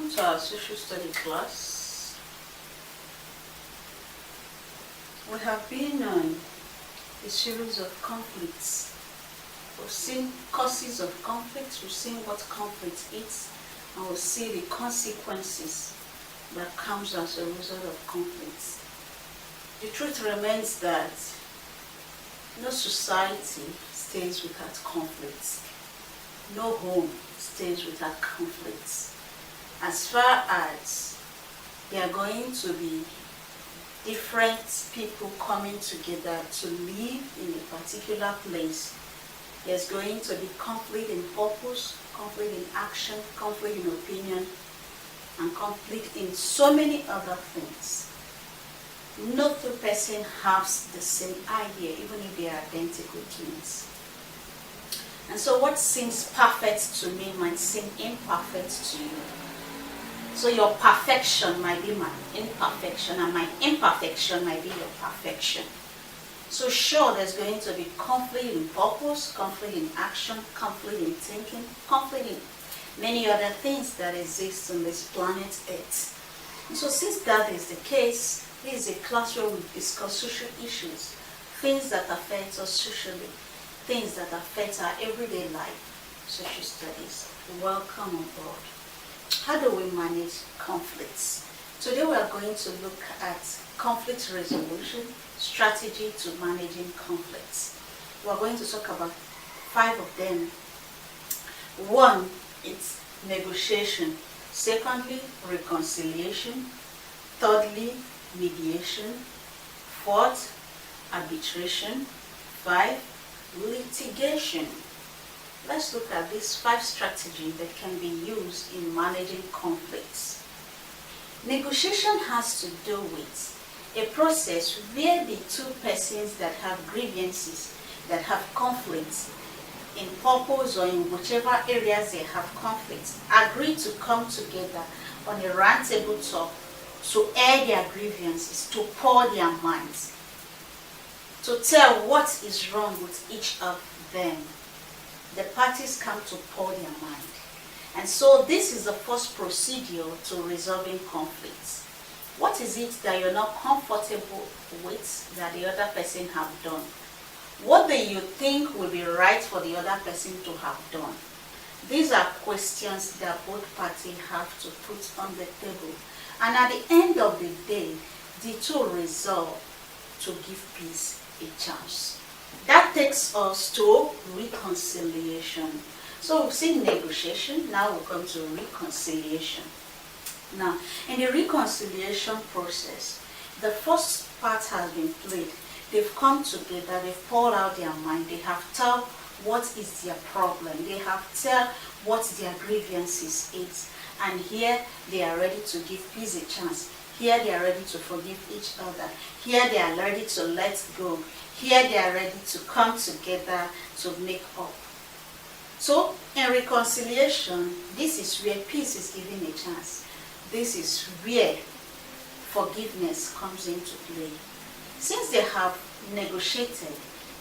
Welcome to our social study class. We have been on a series of conflicts. We've seen causes of conflict, we've seen what conflict is, and we'll see the consequences that comes as a result of conflicts. The truth remains that no society stays without conflicts. No home stays without conflicts. As far as there are going to be different people coming together to live in a particular place, there's going to be conflict in purpose, conflict in action, conflict in opinion, and conflict in so many other things. No two person has the same idea, even if they are identical twins. And so what seems perfect to me might seem imperfect to you. So your perfection might be my imperfection, and my imperfection might be your perfection. So sure, there's going to be conflict in purpose, conflict in action, conflict in thinking, conflict in many other things that exist on this planet Earth. And so since that is the case, this is a class where we discuss social issues, things that affect us socially, things that affect our everyday life, social studies. Welcome on board. How do we manage conflicts? Today we are going to look at conflict resolution, strategy to managing conflicts. We are going to talk about 5 of them. 1, it's negotiation. Secondly, reconciliation. Thirdly, mediation. 4th, arbitration. 5, litigation. Let's look at these 5 strategies that can be used in managing conflicts. Negotiation has to do with a process where the 2 persons that have grievances, that have conflicts in purpose or in whichever areas they have conflicts, agree to come together on a round table talk to air their grievances, to pour their minds, to tell what is wrong with each of them. The parties come to pour their mind. And so this is the first procedure to resolving conflicts. What is it that you're not comfortable with that the other person have done? What do you think will be right for the other person to have done? These are questions that both parties have to put on the table. And at the end of the day, the 2 resolve to give peace a chance. That takes us to reconciliation. So we've seen negotiation, now we'll come to reconciliation. Now, in the reconciliation process, the first part has been played. They've come together, they've poured out their mind, they have told what is their problem, they have told what their grievances is, and here they are ready to give peace a chance. Here they are ready to forgive each other. Here they are ready to let go. Here they are ready to come together to make up. So in reconciliation, this is where peace is given a chance. This is where forgiveness comes into play. Since they have negotiated,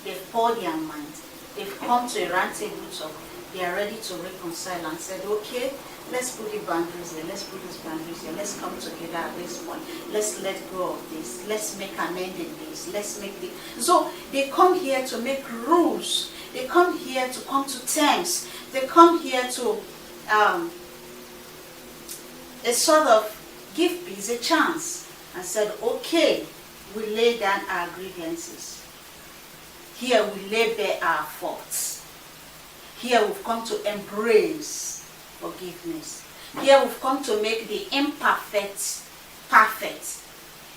they've poured their mind, they've come to a round table talk, they are ready to reconcile and said, okay, let's put the boundaries here, let's put these boundaries here, let's come together at this point, let's let go of this, let's make an end in this, let's make the... So they come here to make rules, they come here to come to terms, they come here to a sort of give peace a chance and said, okay, we lay down our grievances. Here we lay bare our faults. Here we've come to embrace forgiveness. Here we've come to make the imperfect perfect.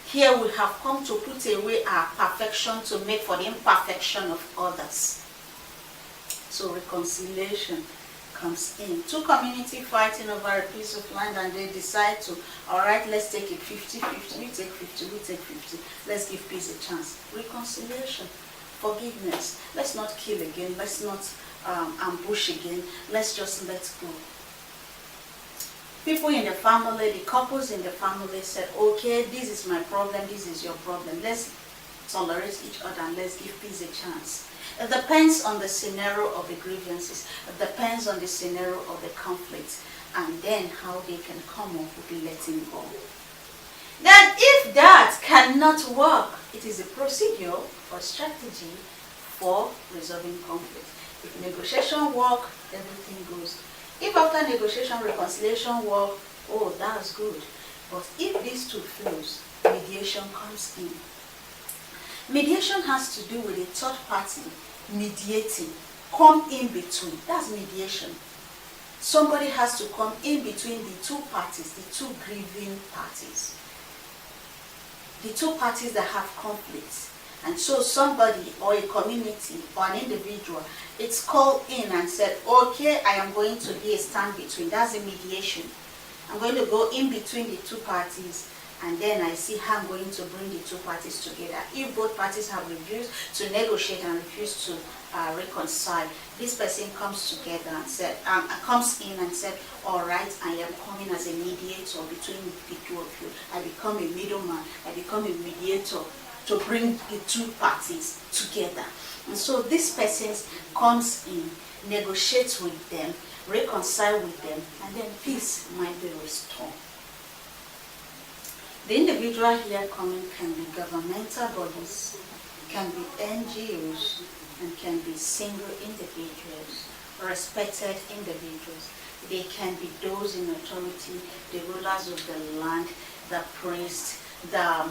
Here we have come to put away our perfection to make for the imperfection of others. So reconciliation comes in. 2 communities fighting over a piece of land, and they decide to, all right, let's take it 50-50. You take 50, we take 50. Let's give peace a chance. Reconciliation, forgiveness. Let's not kill again. Let's not ambush again. Let's just let go. People in the family, the couples in the family said, okay, this is my problem, this is your problem. Let's tolerate each other and let's give peace a chance. It depends on the scenario of the grievances. It depends on the scenario of the conflict. and then how they can come up with letting go. Then if that cannot work, it is a procedure or strategy for resolving conflict. If negotiation work, everything goes. If after negotiation, reconciliation work, oh, that's good. But if these two fails, mediation comes in. Mediation has to do with a third party mediating, come in between. That's mediation. Somebody has to come in between the two parties, the two grieving parties, the two parties that have conflicts. And so somebody or a community or an individual, it's called in and said, okay, I am going to be a stand between. That's a mediation. I'm going to go in between the two parties, and then I see how I'm going to bring the two parties together. If both parties have refused to negotiate and refused to reconcile, this person comes together and said, comes in and said, all right, I am coming as a mediator between the two of you. I become a middleman. I become a mediator to bring the two parties together. And so this person comes in, negotiates with them, reconcile with them, and then peace might be restored. The individual here coming can be governmental bodies, can be NGOs, and can be single individuals, respected individuals. They can be those in authority, the rulers of the land, the priests, the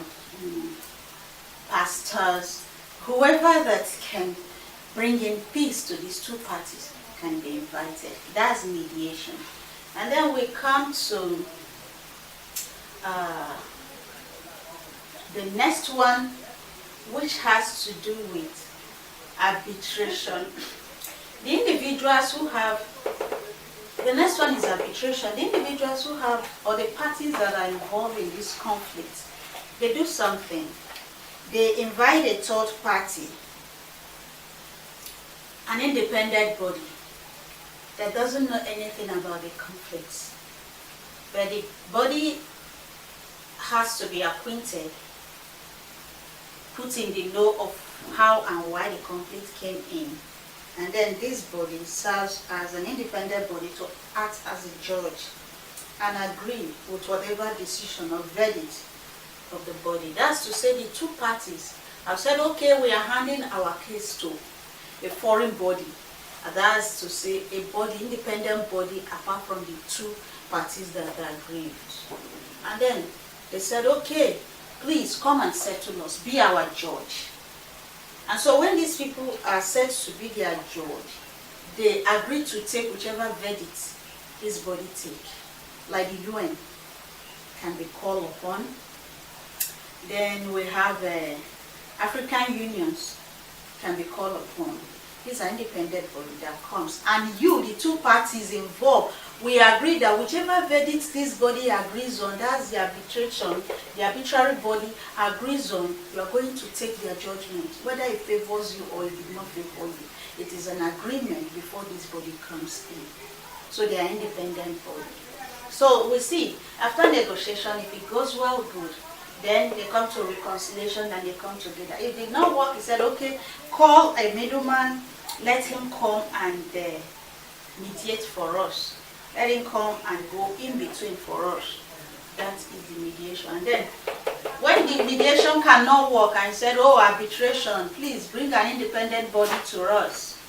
pastors, whoever that can bring in peace to these two parties can be invited. That's mediation. And then we come to the next one, which has to do with arbitration. The individuals who have, the next one is arbitration. The individuals who have, or the parties that are involved in this conflict, they do something. They invite a third party, an independent body that doesn't know anything about the conflicts. But the body has to be acquainted, put in the know of how and why the conflict came in. And then this body serves as an independent body to act as a judge and agree with whatever decision or verdict of the body. That's to say the two parties have said, okay, we are handing our case to a foreign body. And that's to say a body, independent body, apart from the two parties that are aggrieved. And then they said, okay, please come and settle us, be our judge. And so when these people are said to be their judge, they agree to take whichever verdict this body take. Like the UN can be called upon. Then we have African unions can be called upon. These are independent body that comes. And you, the two parties involved, we agree that whichever verdict this body agrees on, that's the arbitration, the arbitrary body agrees on, you are going to take their judgment, whether it favors you or it did not favor you. It is an agreement before this body comes in. So they are independent body. So we see, after negotiation, if it goes well, good. Then they come to reconciliation and they come together. If it did not work, he said, okay, call a middleman, let him come and mediate for us. Let him come and go in between for us. That is the mediation. And then, when the mediation cannot work and said, oh, arbitration, please bring an independent body to us.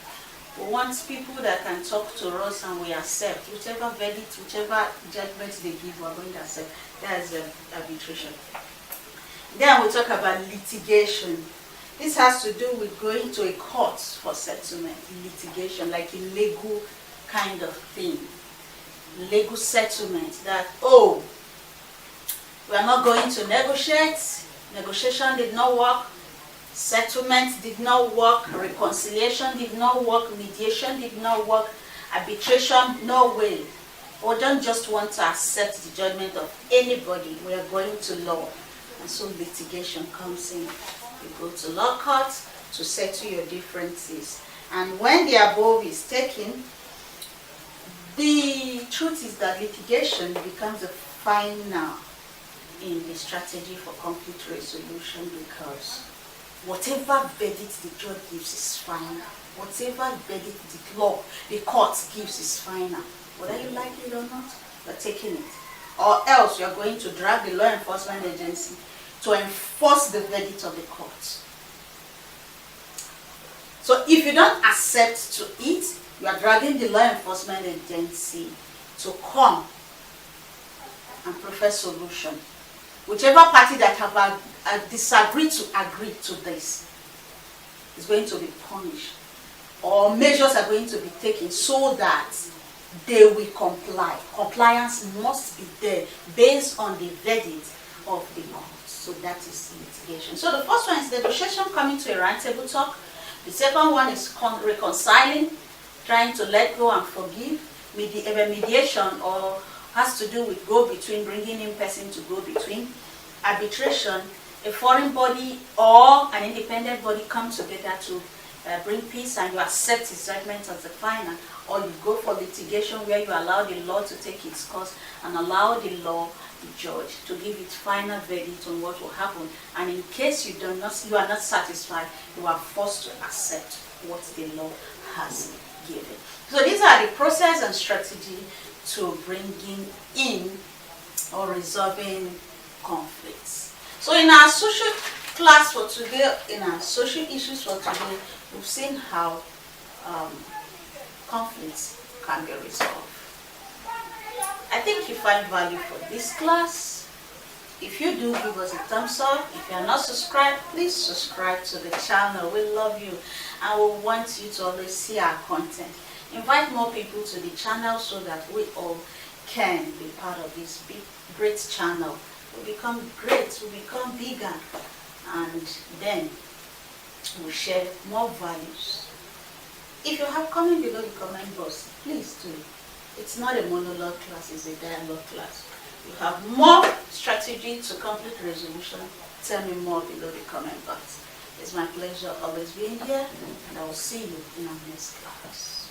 We want people that can talk to us and we accept. Whichever verdict, whichever judgment they give, we are going to accept. That is arbitration. Then we talk about litigation. This has to do with going to a court for settlement, litigation, like a legal kind of thing. Legal settlement that, oh, we are not going to negotiate, negotiation did not work, settlement did not work, reconciliation did not work, mediation did not work, arbitration, no way. We don't just want to accept the judgment of anybody, we are going to law. And so litigation comes in. You go to law court to settle your differences. And when the above is taken, the truth is that litigation becomes the final in the strategy for conflict resolution, because whatever verdict the judge gives is final. Whatever verdict the court gives is final. whether you like it or not, you're taking it. Or else you're going to drag the law enforcement agency to enforce the verdict of the court. So if you don't accept to it, you are dragging the law enforcement agency to come and profess solution. Whichever party that have disagreed to agree to this is going to be punished, or measures are going to be taken so that they will comply. Compliance must be there based on the verdict of the court. So that is litigation. So the first one is negotiation, coming to a round table talk. The second one is reconciling, trying to let go and forgive. Mediation, or has to do with go between, bringing in person to go between. Arbitration, a foreign body or an independent body come together to bring peace, and you accept his judgment as the final, or you go for litigation where you allow the law to take its course and allow the law, the judge, to give its final verdict on what will happen. And in case you are not satisfied, you are forced to accept what the law has given. So these are the process and strategy to bringing in or resolving conflicts. So in our social class for today, in our social issues for today, we've seen how conflicts can be resolved. I think you find value for this class. If you do, give us a thumbs up. If you are not subscribed, please subscribe to the channel. We love you and we want you to always see our content. Invite more people to the channel so that we all can be part of this big, great channel. We become great, we become bigger, and then we share more values. If you have comment below the comment box, please do. It's not a monologue class, it's a dialogue class. You have more strategy to conflict resolution, tell me more below the comment box. It's my pleasure always being here, and I will see you in our next class.